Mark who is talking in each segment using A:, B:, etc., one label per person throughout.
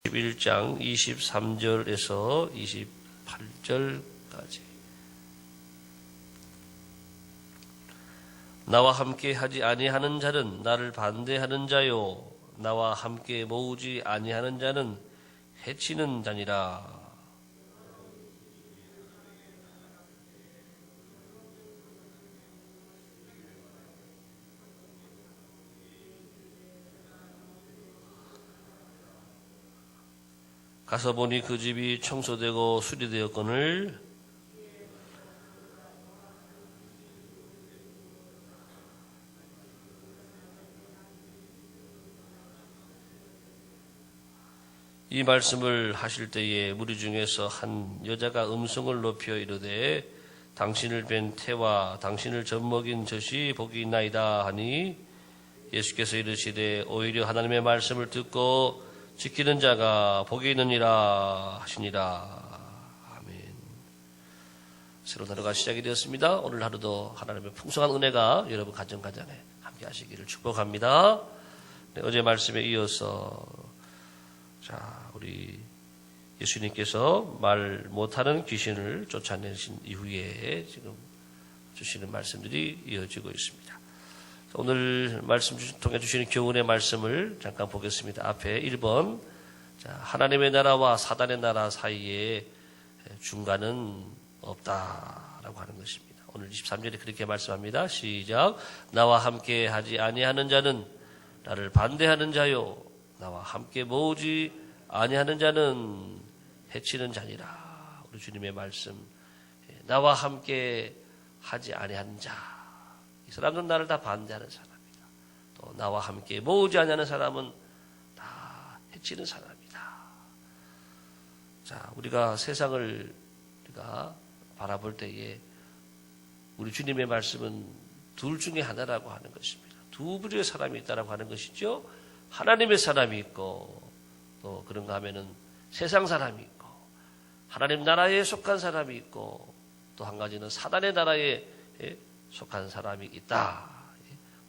A: 11장 23절에서 28절까지. 나와 함께 하지 아니하는 자는 나를 반대하는 자요, 나와 함께 모으지 아니하는 자는 해치는 자니라. 가서 보니 그 집이 청소되고 수리되었거늘 이 말씀을 하실 때에 무리 중에서 한 여자가 음성을 높여 이르되 당신을 뵌 태와 당신을 젖먹인 젖이 복이 있나이다 하니 예수께서 이르시되 오히려 하나님의 말씀을 듣고 지키는 자가 복이 있느니라 하시니라. 아멘. 새로운 하루가 시작이 되었습니다. 오늘 하루도 하나님의 풍성한 은혜가 여러분 가정가정에 함께 하시기를 축복합니다. 네, 어제 말씀에 이어서 우리 예수님께서 말 못하는 귀신을 쫓아내신 이후에 지금 주시는 말씀들이 이어지고 있습니다. 오늘 말씀 통해 주시는 교훈의 말씀을 잠깐 보겠습니다. 앞에 1번, 하나님의 나라와 사단의 나라 사이에 중간은 없다라고 하는 것입니다. 오늘 23절에 그렇게 말씀합니다. 시작. 나와 함께 하지 아니하는 자는 나를 반대하는 자요, 나와 함께 모으지 아니하는 자는 해치는 자니라. 우리 주님의 말씀, 나와 함께 하지 아니하는 자, 이 사람들은 나를 다 반대하는 사람이다. 또 나와 함께 모으지 아니하는 사람은 다 해치는 사람이다. 자, 우리가 세상을 우리가 바라볼 때에 우리 주님의 말씀은 둘 중에 하나라고 하는 것입니다. 두 부류의 사람이 있다라고 하는 것이죠. 하나님의 사람이 있고, 또 그런가 하면은 세상 사람이 있고, 하나님 나라에 속한 사람이 있고, 또 한 가지는 사단의 나라에 속한 사람이 있다.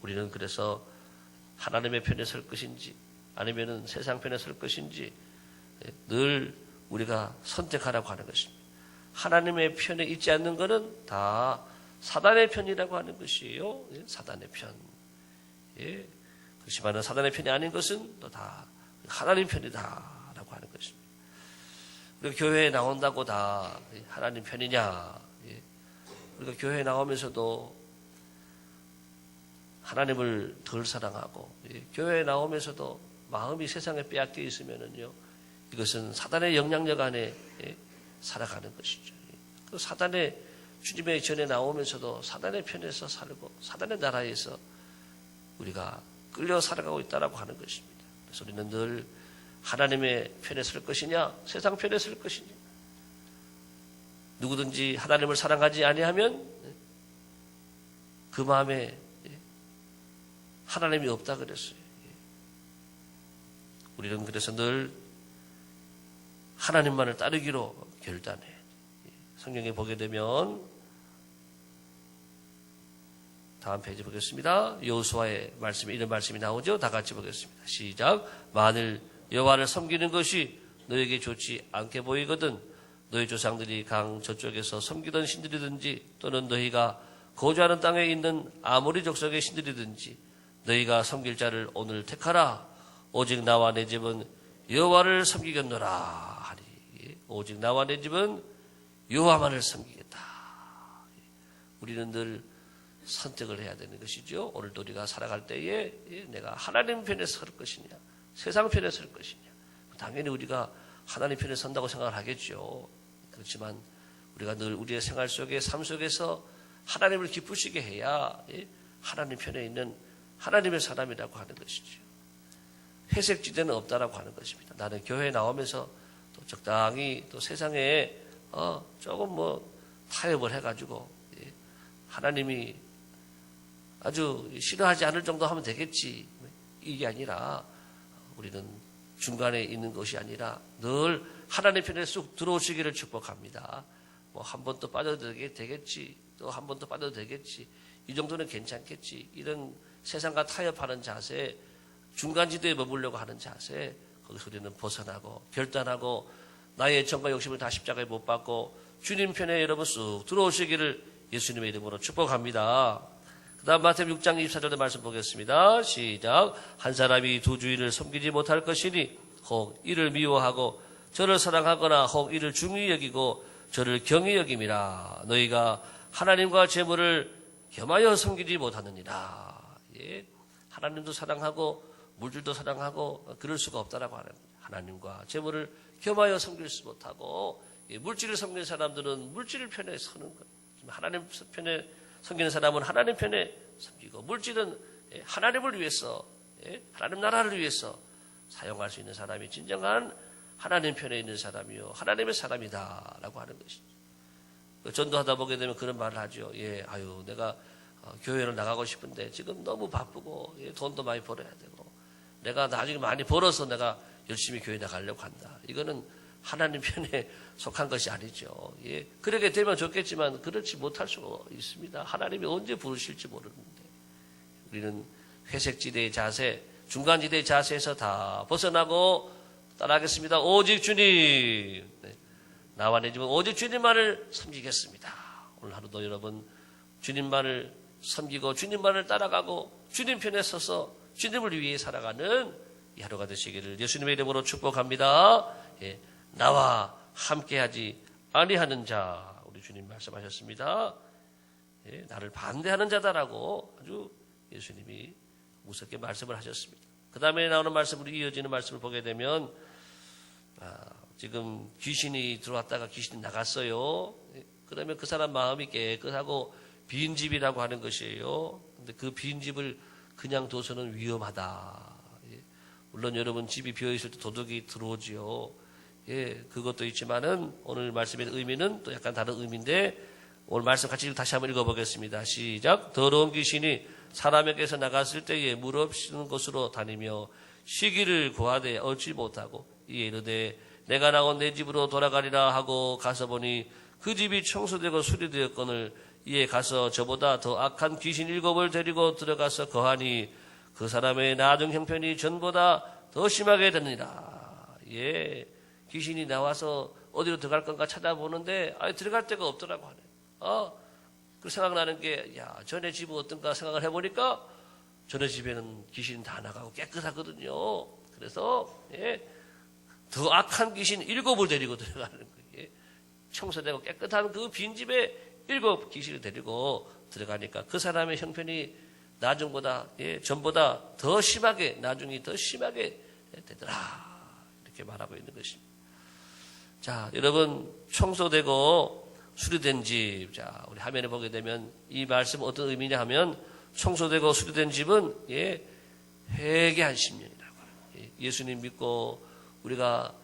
A: 우리는 그래서 하나님의 편에 설 것인지 아니면은 세상 편에 설 것인지 늘 우리가 선택하라고 하는 것입니다. 하나님의 편에 있지 않는 것은 다 사단의 편이라고 하는 것이에요. 사단의 편. 그렇지만 사단의 편이 아닌 것은 또 다 하나님 편이다라고 하는 것입니다. 우리가 교회에 나온다고 다 하나님 편이냐? 우리가 교회에 나오면서도 하나님을 덜 사랑하고, 교회에 나오면서도 마음이 세상에 빼앗겨 있으면은요, 이것은 사단의 영향력 안에 살아가는 것이죠. 그 사단의 주님의 전에 나오면서도 사단의 편에서 살고 사단의 나라에서 우리가 끌려 살아가고 있다라고 하는 것입니다. 그래서 우리는 늘 하나님의 편에 설 것이냐, 세상 편에 설 것이냐. 누구든지 하나님을 사랑하지 아니하면 그 마음에 하나님이 없다 그랬어요. 우리는 그래서 늘 하나님만을 따르기로 결단해. 성경에 보게 되면 다음 페이지 보겠습니다. 여호수아의 말씀에 이런 말씀이 나오죠. 다 같이 보겠습니다. 시작. 만일 여호와를 섬기는 것이 너에게 좋지 않게 보이거든 너희 조상들이 강 저쪽에서 섬기던 신들이든지 또는 너희가 거주하는 땅에 있는 아모리 족속의 신들이든지 너희가 섬길 자를 오늘 택하라. 오직 나와 내 집은 여호와를 섬기겠노라 하리. 오직 나와 내 집은 여호와만을 섬기겠다. 우리는 늘 선택을 해야 되는 것이죠. 오늘도 우리가 살아갈 때에 내가 하나님 편에 설 것이냐, 세상 편에 설 것이냐. 당연히 우리가 하나님 편에 선다고 생각을 하겠죠. 그렇지만 우리가 늘 우리의 생활 속에, 삶 속에서 하나님을 기쁘시게 해야 하나님 편에 있는 하나님의 사람이라고 하는 것이죠. 회색지대는 없다라고 하는 것입니다. 나는 교회에 나오면서 또 적당히 또 세상에 조금 타협을 해가지고 하나님이 아주 싫어하지 않을 정도 하면 되겠지. 이게 아니라 우리는 중간에 있는 것이 아니라 늘 하나님 편에 쑥 들어오시기를 축복합니다. 한 번 또 빠져도 되겠지. 또 한 번 또 빠져도 되겠지. 이 정도는 괜찮겠지. 이런 세상과 타협하는 자세, 중간지대에 머물려고 하는 자세, 거기서 우리는 벗어나고 결단하고 나의 정과 욕심을 다 십자가에 못 박고 주님 편에 여러분 쑥 들어오시기를 예수님의 이름으로 축복합니다. 그 다음 마태복음 6장 24절의 말씀 보겠습니다. 시작. 한 사람이 두 주인을 섬기지 못할 것이니 혹 이를 미워하고 저를 사랑하거나 혹 이를 중히 여기고 저를 경히 여김이라. 너희가 하나님과 재물을 겸하여 섬기지 못하느니라. 예. 하나님도 사랑하고 물질도 사랑하고 그럴 수가 없다라고 하는 거예요. 하나님과 재물을 겸하여 섬길 수 못하고 물질을 섬기는 사람들은 물질 편에 서는 거예요. 하나님 편에 섬기는 사람은 하나님 편에 섬기고 물질은 하나님을 위해서 하나님 나라를 위해서 사용할 수 있는 사람이 진정한 하나님 편에 있는 사람이요 하나님의 사람이다라고 하는 것이죠. 전도하다 보게 되면 그런 말을 하죠. 내가 교회를 나가고 싶은데 지금 너무 바쁘고 돈도 많이 벌어야 되고 내가 나중에 많이 벌어서 내가 열심히 교회 나가려고 한다. 이거는 하나님 편에 속한 것이 아니죠. 그렇게 되면 좋겠지만 그렇지 못할 수가 있습니다. 하나님이 언제 부르실지 모르는데 우리는 회색지대의 자세, 중간지대의 자세에서 다 벗어나고 따라하겠습니다. 오직 주님, 나와 내 집은 오직 주님만을 섬기겠습니다. 오늘 하루도 여러분 주님만을 섬기고 주님만을 따라가고 주님 편에 서서 주님을 위해 살아가는 이 하루가 되시기를 예수님의 이름으로 축복합니다. 나와 함께하지 아니하는 자, 우리 주님 말씀하셨습니다. 나를 반대하는 자다라고 아주 예수님이 무섭게 말씀을 하셨습니다. 그 다음에 나오는 말씀으로 이어지는 말씀을 보게 되면 지금 귀신이 들어왔다가 귀신이 나갔어요. 그러면 그 사람 마음이 깨끗하고 빈 집이라고 하는 것이에요. 근데 그 빈 집을 그냥 둬서는 위험하다. 물론 여러분 집이 비어있을 때 도둑이 들어오지요. 그것도 있지만은 오늘 말씀의 의미는 또 약간 다른 의미인데 오늘 말씀 같이 다시 한번 읽어보겠습니다. 시작. 더러운 귀신이 사람에게서 나갔을 때에 물 없는 곳으로 다니며 쉬기를 구하되 얻지 못하고 이에 이르되 내가 나온 내 집으로 돌아가리라 하고 가서 보니 그 집이 청소되고 수리되었거늘 이에 가서 저보다 더 악한 귀신 7을 데리고 들어가서 거하니 그 사람의 나중 형편이 전보다 더 심하게 되느니라. 귀신이 나와서 어디로 들어갈 건가 찾아보는데 들어갈 데가 없더라고 하네. 그 생각나는 게 전에 집은 어떤가 생각을 해보니까 전에 집에는 귀신이 다 나가고 깨끗하거든요. 그래서 더 악한 귀신 7을 데리고 들어가는 거예요. 청소되고 깨끗한 그 빈집에 7 귀신을 데리고 들어가니까 그 사람의 형편이 나중보다 전보다 더 심하게 나중이 더 심하게 되더라. 이렇게 말하고 있는 것입니다. 자, 여러분 청소되고 수리된 집. 자, 우리 화면에 보게 되면 이 말씀 어떤 의미냐 하면 청소되고 수리된 집은 회개한 심령이라고. 예수님 믿고 우리가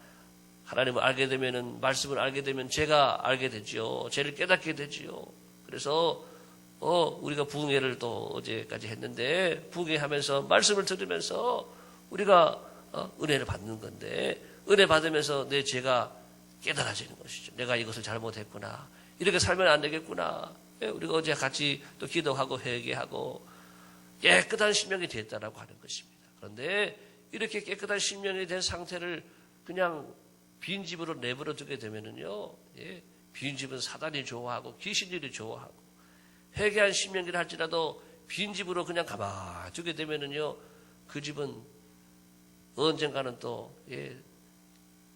A: 하나님을 알게 되면은 말씀을 알게 되면 죄가 알게 되지요. 죄를 깨닫게 되지요. 그래서 우리가 부흥회를 또 어제까지 했는데 부흥회하면서 말씀을 들으면서 우리가 은혜를 받는 건데 은혜 받으면서 내 죄가 깨달아지는 것이죠. 내가 이것을 잘못했구나. 이렇게 살면 안 되겠구나. 우리가 어제 같이 또 기도하고 회개하고 깨끗한 심령이 됐다라고 하는 것입니다. 그런데 이렇게 깨끗한 심령이 된 상태를 그냥 빈집으로 내버려 두게 되면은요, 빈집은 사단이 좋아하고 귀신들이 좋아하고 회개한 심령이라 할지라도 빈집으로 그냥 가만히 두게 되면은요, 그 집은 언젠가는 또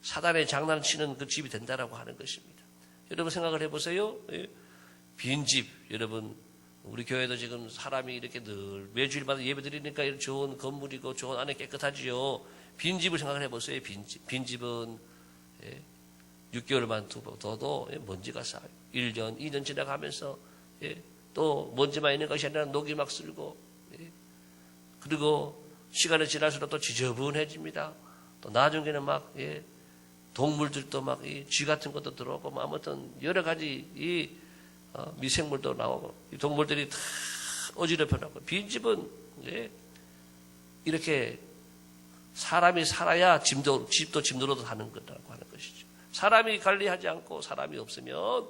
A: 사단의 장난치는 그 집이 된다라고 하는 것입니다. 여러분 생각을 해보세요. 빈집, 여러분 우리 교회도 지금 사람이 이렇게 늘 매주일마다 예배드리니까 이런 좋은 건물이고 좋은 안에 깨끗하지요. 빈집을 생각을 해보세요. 빈집은 6개월만 둬도 먼지가 쌓여요. 1년, 2년 지나가면서 또 먼지만 있는 것이 아니라 녹이 막 쓸고 그리고 시간이 지날수록 또 지저분해집니다. 또 나중에는 막 동물들도 막 쥐 같은 것도 들어오고 뭐 아무튼 여러 가지 이 미생물도 나오고 이 동물들이 다 어지럽혀 나고 빈집은 이렇게 사람이 살아야 집도 집노릇 하는 거라고 하는 것이죠. 사람이 관리하지 않고 사람이 없으면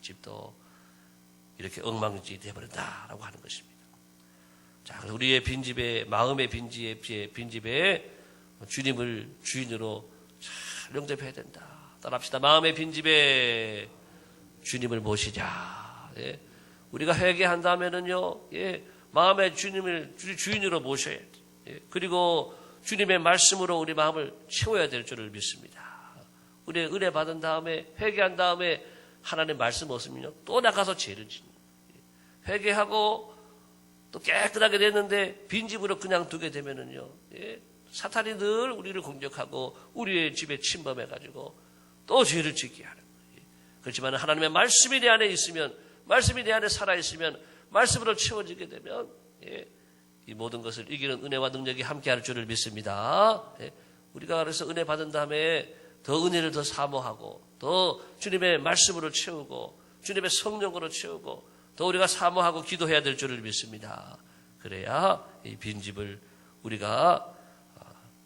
A: 집도 이렇게 엉망진창이 되어버린다라고 하는 것입니다. 자, 그래서 우리의 빈집에 마음의 빈집에 주님을 주인으로 잘 영접해야 된다. 따라합시다. 마음의 빈집에 주님을 모시자. 예. 우리가 회개한다면은요, 예, 마음의 주님을 주인으로 모셔야 돼. 예. 그리고 주님의 말씀으로 우리 마음을 채워야 될 줄을 믿습니다. 우리 은혜 받은 다음에 회개한 다음에 하나님 말씀 없으면요, 또 나가서 죄를 짓는. 회개하고 또 깨끗하게 됐는데 빈집으로 그냥 두게 되면은요, 예, 사탄이 늘 우리를 공격하고 우리의 집에 침범해가지고 또 죄를 짓게 하는 거예요. 그렇지만 하나님의 말씀이 내 안에 있으면, 말씀이 내 안에 살아있으면, 말씀으로 채워지게 되면, 예, 이 모든 것을 이기는 은혜와 능력이 함께할 줄을 믿습니다. 예, 우리가 그래서 은혜 받은 다음에 더 은혜를 더 사모하고, 더 주님의 말씀으로 채우고, 주님의 성령으로 채우고, 더 우리가 사모하고 기도해야 될 줄을 믿습니다. 그래야 이 빈집을 우리가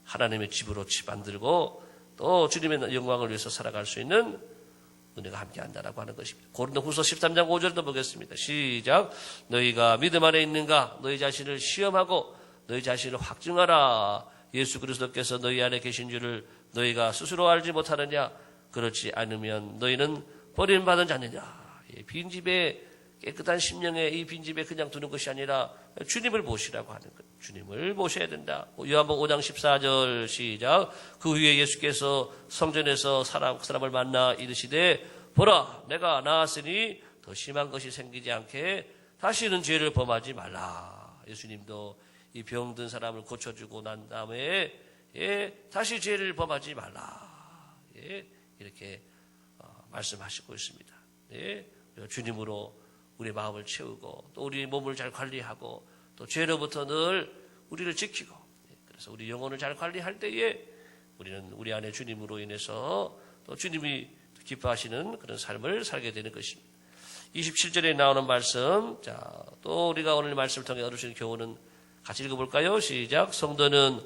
A: 하나님의 집으로 만들고 또 주님의 영광을 위해서 살아갈 수 있는 은혜가 함께한다라고 하는 것입니다. 고린도후서 13장 5절도 보겠습니다. 시작. 너희가 믿음 안에 있는가? 너희 자신을 시험하고 너희 자신을 확증하라. 예수 그리스도께서 너희 안에 계신 줄을 너희가 스스로 알지 못하느냐? 그렇지 않으면 너희는 버림받은 자느냐? 빈집에, 깨끗한 심령에 이 빈집에 그냥 두는 것이 아니라 주님을 모시라고 하는 것. 주님을 모셔야 된다. 요한복음 5장 14절 시작. 그 후에 예수께서 성전에서 사람을 만나 이르시되 보라 내가 나았으니 더 심한 것이 생기지 않게 다시는 죄를 범하지 말라. 예수님도 이 병든 사람을 고쳐주고 난 다음에, 예, 다시 죄를 범하지 말라. 예, 이렇게 말씀하시고 있습니다. 예, 주님으로 우리 마음을 채우고 또 우리 몸을 잘 관리하고 또 죄로부터 늘 우리를 지키고, 그래서 우리 영혼을 잘 관리할 때에 우리는 우리 안에 주님으로 인해서 또 주님이 기뻐하시는 그런 삶을 살게 되는 것입니다. 27절에 나오는 말씀, 자, 또 우리가 오늘 말씀을 통해 얻으신 교훈은 같이 읽어볼까요? 시작. 성도는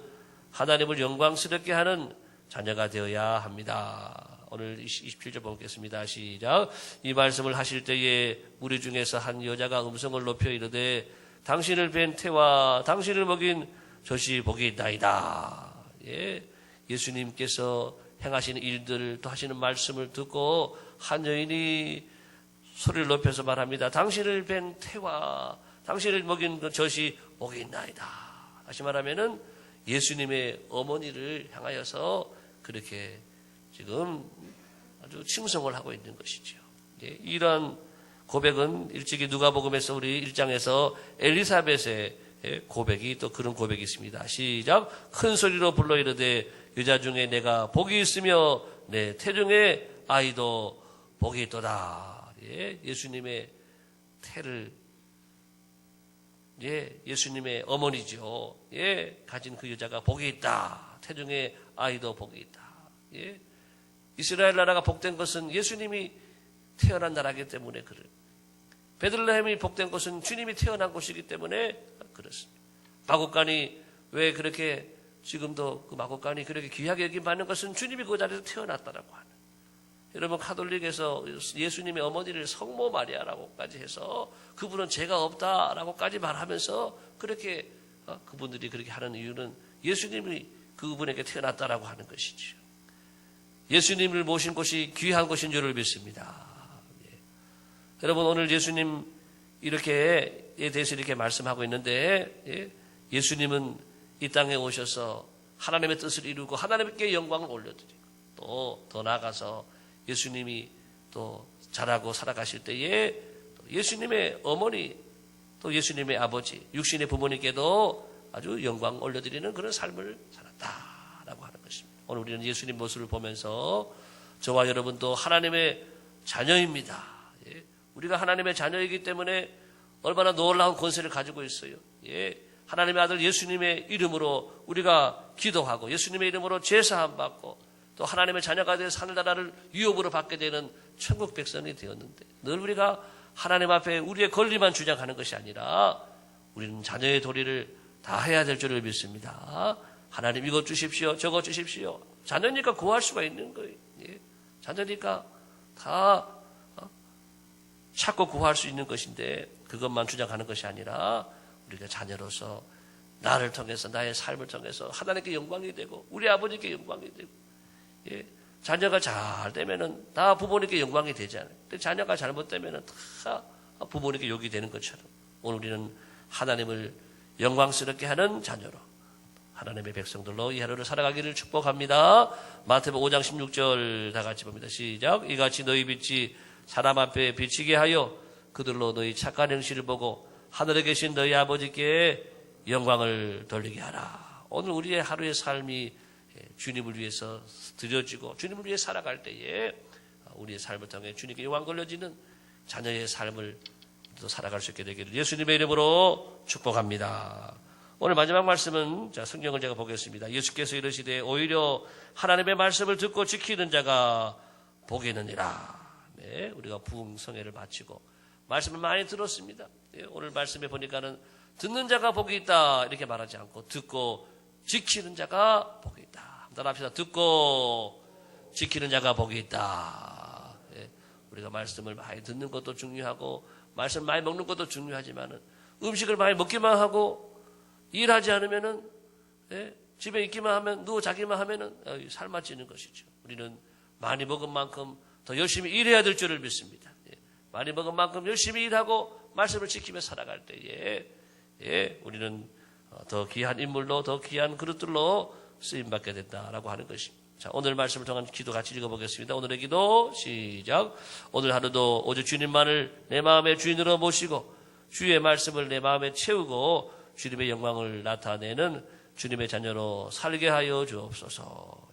A: 하나님을 영광스럽게 하는 자녀가 되어야 합니다. 오늘 27절 보겠습니다. 시작. 이 말씀을 하실 때에 무리 중에서 한 여자가 음성을 높여 이르되 당신을 뵌 태와 당신을 먹인 젖이 복이 있나이다. 예, 예수님께서 행하시는 일들을 또 하시는 말씀을 듣고 한 여인이 소리를 높여서 말합니다. 당신을 뵌 태와 당신을 먹인 그 젖이 복이 있나이다. 다시 말하면은 예수님의 어머니를 향하여서 그렇게 지금 아주 칭송을 하고 있는 것이죠. 예, 이러한 고백은 일찍이 누가복음에서 우리 1장에서 엘리사벳의 고백이 또 그런 고백이 있습니다. 시작. 큰 소리로 불러 이르되 여자 중에 내가 복이 있으며 내 태중에 아이도 복이 있도다. 예, 예수님의 태를, 예, 예수님의 어머니죠. 예, 가진 그 여자가 복이 있다. 태중에 아이도 복이 있다. 예, 이스라엘 나라가 복된 것은 예수님이 태어난 나라이기 때문에 그래요. 베들레헴이 복된 것은 주님이 태어난 곳이기 때문에 그렇습니다. 마국간이 왜 그렇게 지금도 그 마국간이 그렇게 귀하게 여김받는 것은 주님이 그 자리에서 태어났다라고 하는. 여러분 카톨릭에서 예수님의 어머니를 성모 마리아라고까지 해서 그분은 죄가 없다라고까지 말하면서 그렇게 그분들이 그렇게 하는 이유는 예수님이 그분에게 태어났다라고 하는 것이죠. 예수님을 모신 곳이 귀한 곳인 줄을 믿습니다. 예. 여러분 오늘 예수님 이렇게에 대해서 이렇게 말씀하고 있는데, 예, 예수님은 이 땅에 오셔서 하나님의 뜻을 이루고 하나님께 영광을 올려드리고 또 더 나아가서 예수님이 또 자라고 살아가실 때에 예수님의 어머니 또 예수님의 아버지 육신의 부모님께도 아주 영광 올려드리는 그런 삶을 살았다라고 하는 것입니다. 오늘 우리는 예수님 모습을 보면서 저와 여러분도 하나님의 자녀입니다. 예, 우리가 하나님의 자녀이기 때문에 얼마나 놀라운 권세를 가지고 있어요. 예, 하나님의 아들 예수님의 이름으로 우리가 기도하고 예수님의 이름으로 제사함 받고 또 하나님의 자녀가 되어 하늘나라를 유업으로 받게 되는 천국 백성이 되었는데 늘 우리가 하나님 앞에 우리의 권리만 주장하는 것이 아니라 우리는 자녀의 도리를 다 해야 될 줄을 믿습니다. 하나님 이것 주십시오. 저것 주십시오. 자녀니까 구할 수가 있는 거예요. 예. 자녀니까 다 찾고 구할 수 있는 것인데 그것만 주장하는 것이 아니라 우리가 자녀로서 나를 통해서 나의 삶을 통해서 하나님께 영광이 되고 우리 아버지께 영광이 되고 예, 자녀가 잘 되면은 다 부모님께 영광이 되잖아요. 근데 자녀가 잘못되면은 다 부모님께 욕이 되는 것처럼 오늘 우리는 하나님을 영광스럽게 하는 자녀로 하나님의 백성들로 이 하루를 살아가기를 축복합니다. 마태복음 5장 16절 다 같이 봅니다. 시작. 이같이 너희 빛이 사람 앞에 비치게 하여 그들로 너희 착한 행실을 보고 하늘에 계신 너희 아버지께 영광을 돌리게 하라. 오늘 우리의 하루의 삶이 주님을 위해서 드려지고 주님을 위해 살아갈 때에 우리의 삶을 통해 주님께 영광 돌려지는 자녀의 삶을 또 살아갈 수 있게 되기를 예수님의 이름으로 축복합니다. 오늘 마지막 말씀은 성경을 제가 보겠습니다. 예수께서 이르시되 오히려 하나님의 말씀을 듣고 지키는 자가 복이 있느니라. 네, 우리가 부흥성회를 마치고 말씀을 많이 들었습니다. 네, 오늘 말씀에 보니까는 듣는 자가 복이 있다 이렇게 말하지 않고 듣고 지키는 자가 복이 있다. 한번 합시다. 듣고 지키는 자가 복이 있다. 네, 우리가 말씀을 많이 듣는 것도 중요하고 말씀 많이 먹는 것도 중요하지만은 음식을 많이 먹기만 하고 일하지 않으면은 집에 있기만 하면 누워 자기만 하면은 삶아지는 것이죠. 우리는 많이 먹은 만큼 더 열심히 일해야 될 줄을 믿습니다. 많이 먹은 만큼 열심히 일하고 말씀을 지키며 살아갈 때에 우리는 더 귀한 인물로 더 귀한 그릇들로 쓰임받게 된다라고 하는 것입니다. 자, 오늘 말씀을 통한 기도 같이 읽어보겠습니다. 오늘의 기도 시작. 오늘 하루도 오직 주님만을 내 마음의 주인으로 모시고 주의 말씀을 내 마음에 채우고 주님의 영광을 나타내는 주님의 자녀로 살게 하여 주옵소서.